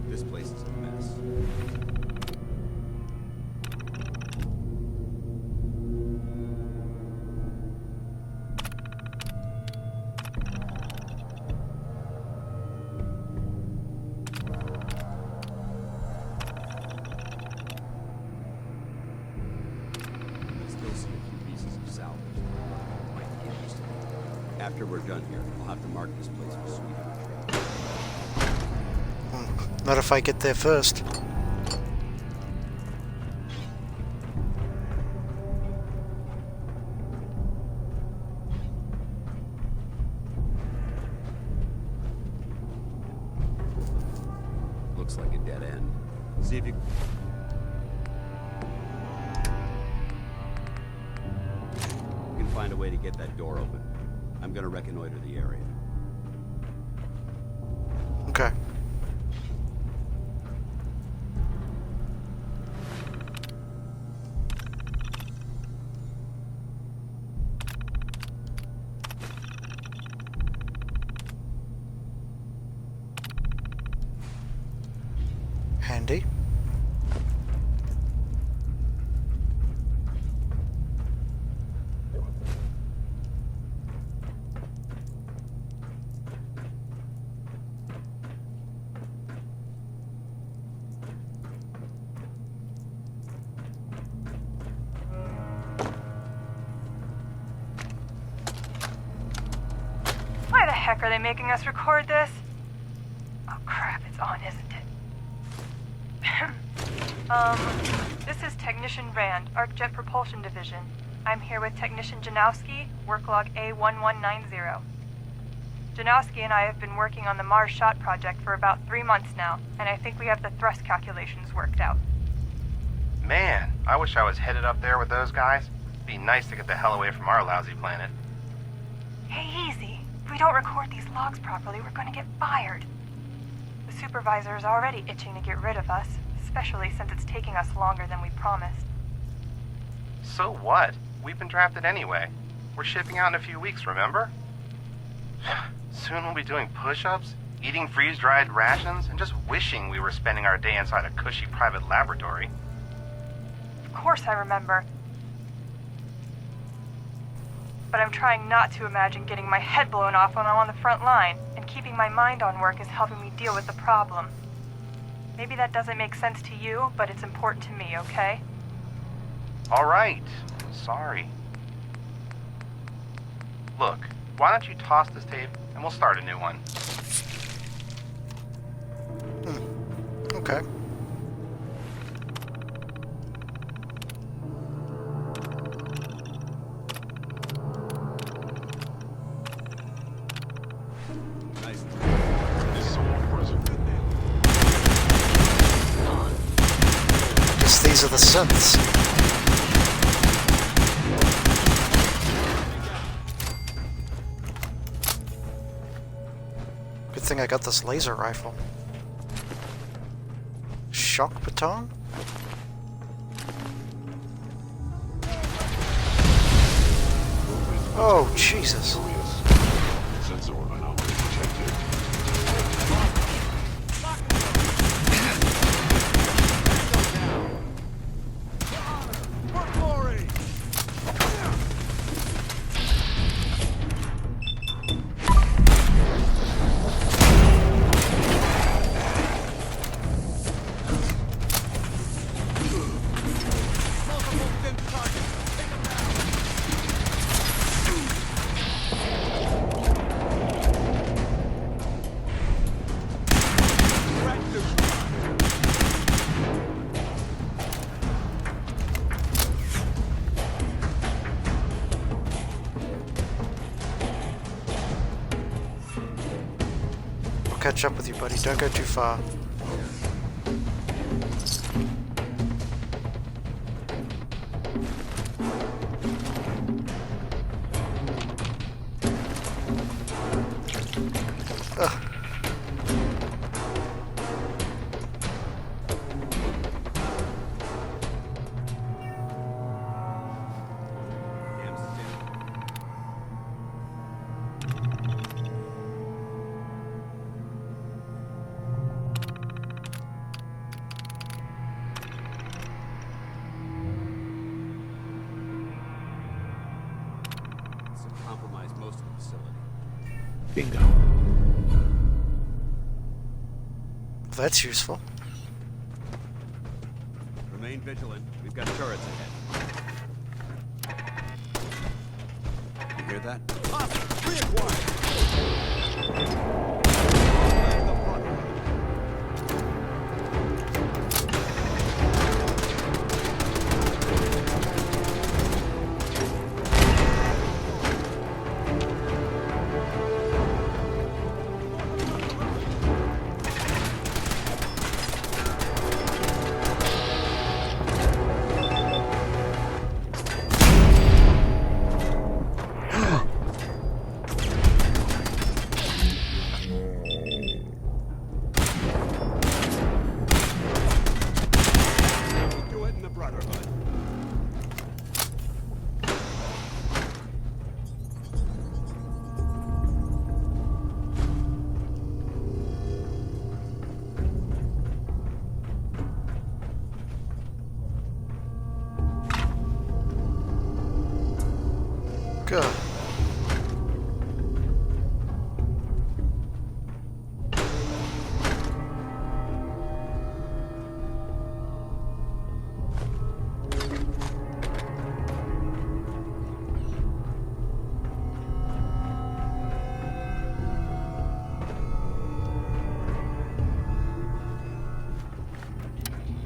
Speaker 10: This place is a mess. After we're done here, I'll have to mark this place for sweeping.
Speaker 1: Not if I get there first.
Speaker 10: Looks like a dead end. See if you can find a way to get that door open. I'm gonna reconnoiter the area.
Speaker 1: Okay. Handy.
Speaker 11: Why the heck are they making us record this? Oh crap, it's on, isn't it? This is Technician Rand, ArcJet Propulsion Division. I'm here with Technician Janowski, work log A1190. Janowski and I have been working on the Mars Shot project for about 3 months now, and I think we have the thrust calculations worked out.
Speaker 12: Man, I wish I was headed up there with those guys. It'd be nice to get the hell away from our lousy planet.
Speaker 11: Hey, easy. If we don't record these logs properly, we're gonna get fired. The supervisor is already itching to get rid of us, especially since it's taking us longer than we promised.
Speaker 12: So what? We've been drafted anyway. We're shipping out in a few weeks, remember? Soon we'll be doing push-ups, eating freeze-dried rations, and just wishing we were spending our day inside a cushy private laboratory.
Speaker 11: Of course I remember. But I'm trying not to imagine getting my head blown off when I'm on the front line, and keeping my mind on work is helping me deal with the problem. Maybe that doesn't make sense to you, but it's important to me, okay?
Speaker 12: All right. Sorry. Look, why don't you toss this tape and we'll start a new one?
Speaker 1: Okay.
Speaker 10: Nice.
Speaker 1: Guess these are the synths. Good thing I got this laser rifle. Shock baton? Oh, Jesus.
Speaker 13: Sensor anomaly detected.
Speaker 1: I'll catch up with you, buddy. Don't go too far. Ugh.
Speaker 10: Compromised most of the facility.
Speaker 4: Bingo.
Speaker 1: That's useful.
Speaker 10: Remain vigilant. We've got turrets ahead. You hear that?
Speaker 1: Good.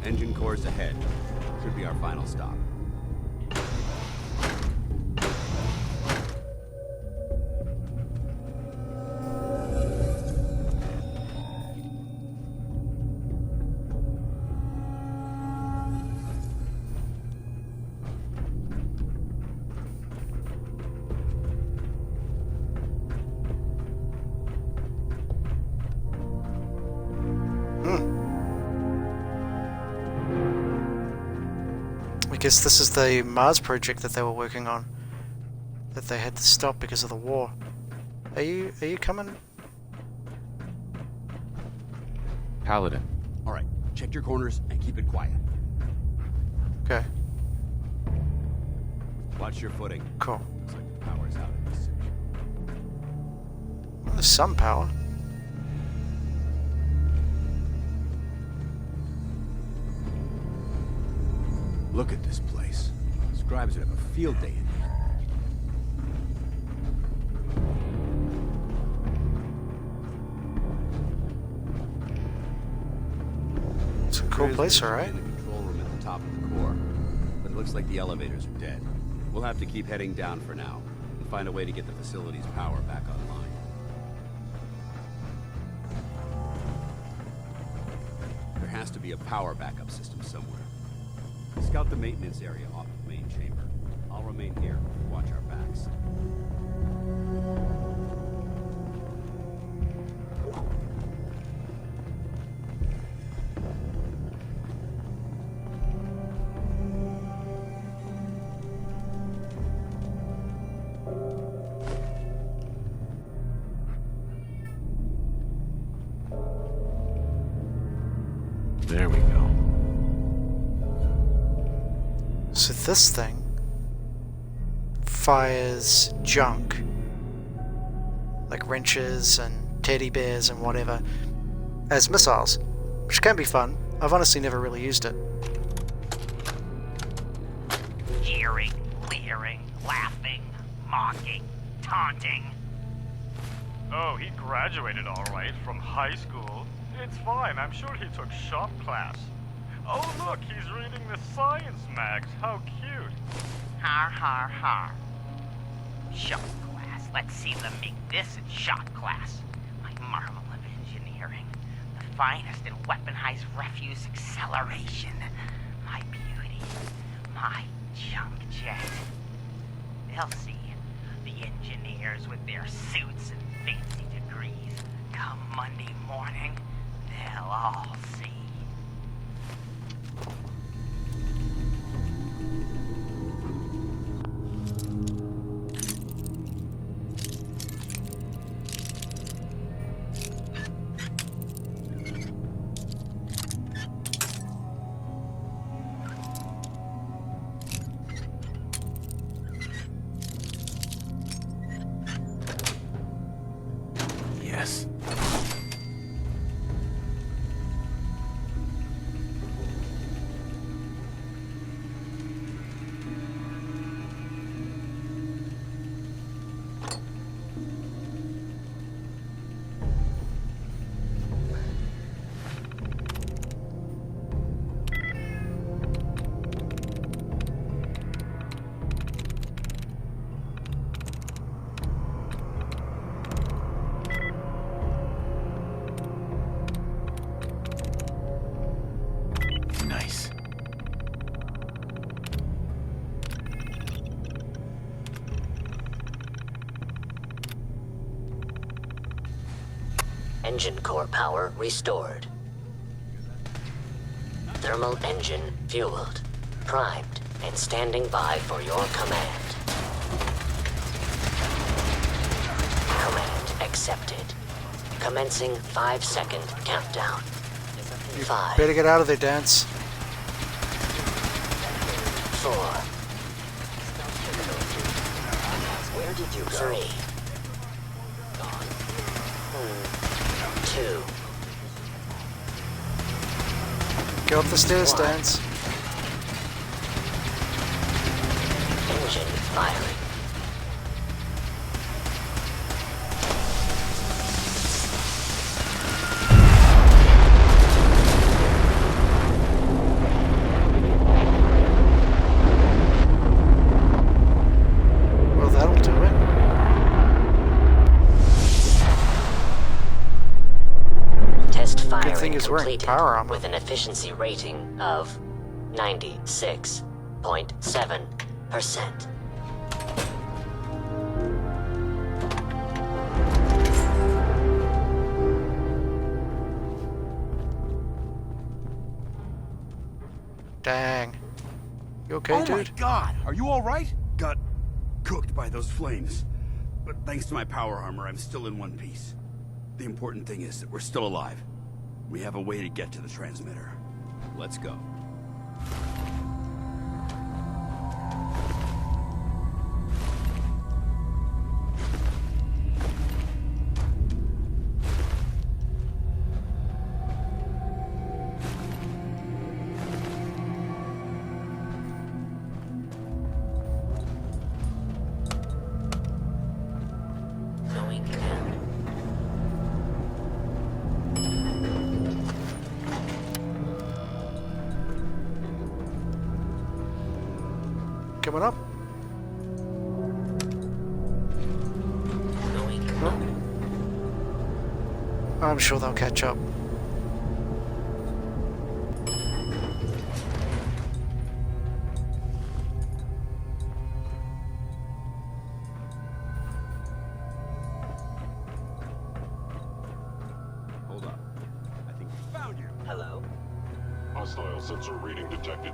Speaker 10: Engine cores ahead. Should be our final stop.
Speaker 1: I guess this is the Mars project that they were working on, that they had to stop because of the war. Are you coming?
Speaker 4: Paladin.
Speaker 10: All right, check your corners and keep it quiet.
Speaker 1: Okay,
Speaker 10: Watch your footing.
Speaker 1: cool.
Speaker 10: Looks like the power's out in this section.
Speaker 1: Well, there's some power.
Speaker 10: Look at this place. Scribes would have a field day in here.
Speaker 1: Cool place, alright.
Speaker 10: In the control room at the top of the core, but it looks like the elevators are dead. We'll have to keep heading down for now and find a way to get the facility's power back online. There has to be a power backup system somewhere. Scout the maintenance area off of main chamber. I'll remain here to watch our backs.
Speaker 4: There we go.
Speaker 1: So this thing fires junk, like wrenches and teddy bears and whatever, as missiles, which can be fun. I've honestly never really used it.
Speaker 14: Jeering, leering, laughing, mocking, taunting.
Speaker 15: Oh, he graduated all right from high school. It's fine, I'm sure he took shop class. Oh look, he's reading the science mags. How cute.
Speaker 14: Har har har. Shop class. Let's see them make this in shop class. My marvel of engineering. The finest in weaponized refuse acceleration. My beauty. My junk jet. They'll see. The engineers with their suits and fancy degrees. Come Monday morning, they'll all see.
Speaker 4: Yes. Nice.
Speaker 16: Engine core power restored. Thermal engine fueled, primed, and standing by for your command. Command accepted. Commencing 5-second countdown. 5.
Speaker 1: Better get out of there, Dance.
Speaker 16: 4. Where did you go? 3. 2.
Speaker 1: Go up the stairs, Dance.
Speaker 16: Engine firing.
Speaker 1: Well, that'll do it.
Speaker 16: Test firing
Speaker 1: Good thing he's wearing
Speaker 16: completed
Speaker 1: power armor.
Speaker 16: with an efficiency rating of 96.7%.
Speaker 1: Dang. You okay,
Speaker 10: Oh
Speaker 1: dude?
Speaker 10: my god, are you alright? Got cooked by those flames. But thanks to my power armor, I'm still in one piece. The important thing is that we're still alive. We have a way to get to the transmitter. Let's go.
Speaker 16: Going in.
Speaker 1: coming up? No. I'm sure they'll catch up.
Speaker 10: Hold up. I think we found you.
Speaker 16: Hello?
Speaker 13: Hostile sensor reading detected.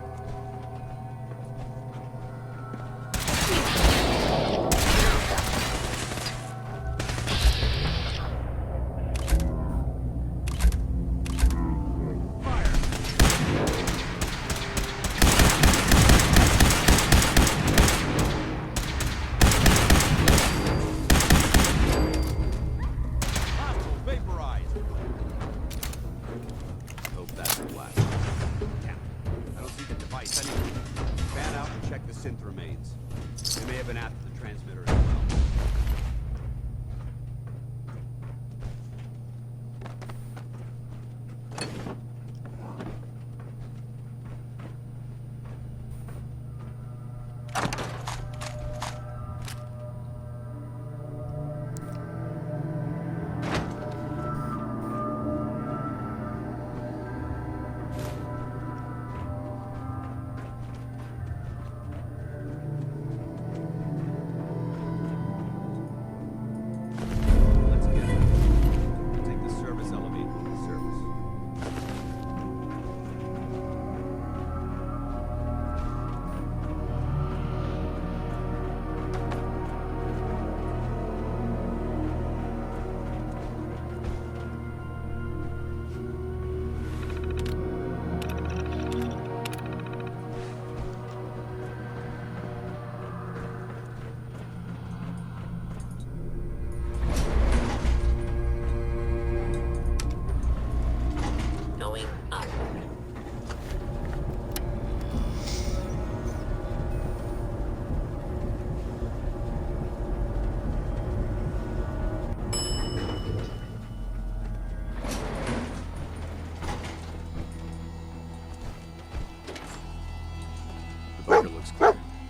Speaker 10: Synth remains. They may have been after the transmitter as well.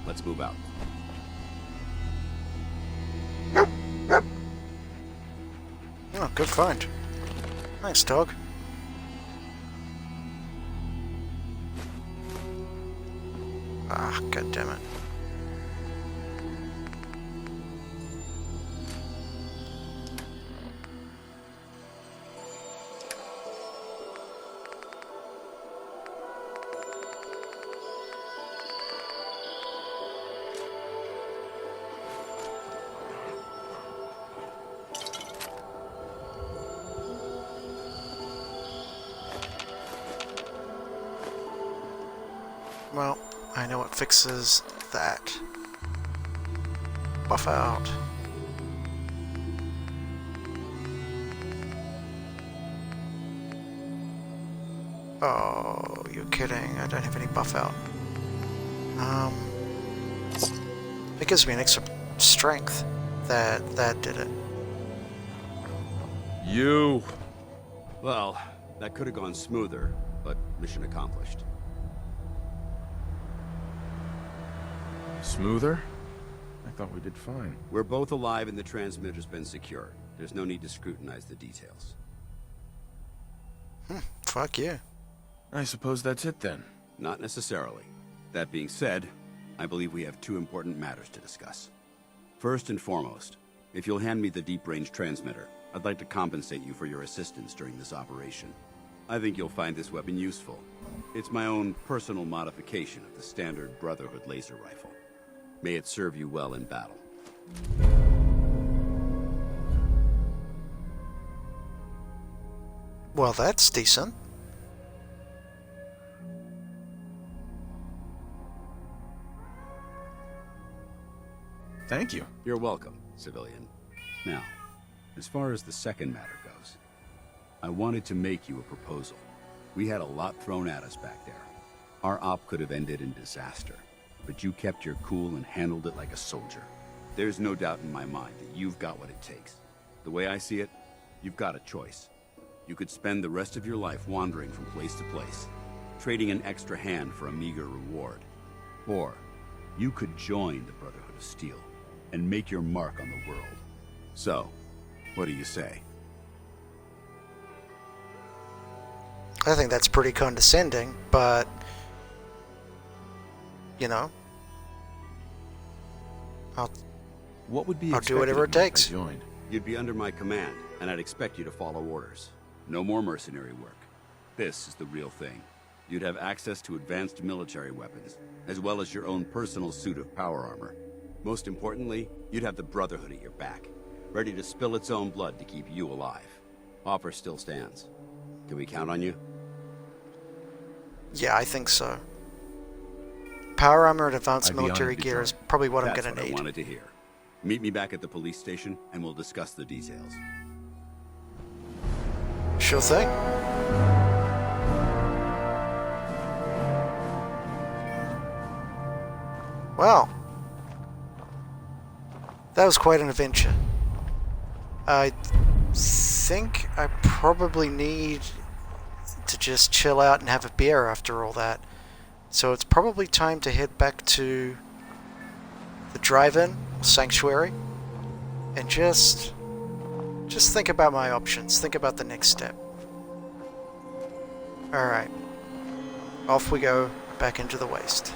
Speaker 10: Let's move out.
Speaker 1: Oh, good find. Thanks, dog. Ah, god damn it. Well, I know what fixes that. Buff out. Oh, you're kidding. I don't have any buff out. It gives me an extra strength. That did it.
Speaker 4: You.
Speaker 10: Well, that could have gone smoother, but mission accomplished.
Speaker 4: Smoother? I thought we did fine.
Speaker 10: We're both alive and the transmitter's been secured. There's no need to scrutinize the details.
Speaker 1: Fuck you.
Speaker 4: I suppose that's it then.
Speaker 10: Not necessarily. That being said, I believe we have two important matters to discuss. First and foremost, if you'll hand me the deep-range transmitter, I'd like to compensate you for your assistance during this operation. I think you'll find this weapon useful. It's my own personal modification of the standard Brotherhood laser rifle. May it serve you well in battle.
Speaker 1: Well, that's decent.
Speaker 4: Thank you.
Speaker 10: You're welcome, civilian. Now, as far as the second matter goes, I wanted to make you a proposal. We had a lot thrown at us back there. Our op could have ended in disaster, but you kept your cool and handled it like a soldier. There's no doubt in my mind that you've got what it takes. The way I see it, you've got a choice. You could spend the rest of your life wandering from place to place, trading an extra hand for a meager reward. Or you could join the Brotherhood of Steel and make your mark on the world. So, what do you say?
Speaker 1: I think that's pretty condescending, but, you know,
Speaker 4: What would be
Speaker 1: I'll do whatever it
Speaker 4: expected of me
Speaker 1: takes.
Speaker 4: if I joined?
Speaker 10: You'd be under my command, and I'd expect you to follow orders. No more mercenary work. This is the real thing. You'd have access to advanced military weapons, as well as your own personal suit of power armor. Most importantly, you'd have the Brotherhood at your back, ready to spill its own blood to keep you alive. Offer still stands. Can we count on you?
Speaker 1: Yeah, I think so. Power armor and advanced
Speaker 10: I'd be
Speaker 1: military
Speaker 10: honored to
Speaker 1: gear
Speaker 10: join.
Speaker 1: is probably what I'm
Speaker 10: That's
Speaker 1: gonna
Speaker 10: what
Speaker 1: need.
Speaker 10: I wanted to hear. Meet me back at the police station, and we'll discuss the details.
Speaker 1: Sure thing. Wow. That was quite an adventure. I think I probably need to just chill out and have a beer after all that. So it's probably time to head back to the drive-in sanctuary and just think about my options. Think about the next step. Alright. Off we go back into the waste.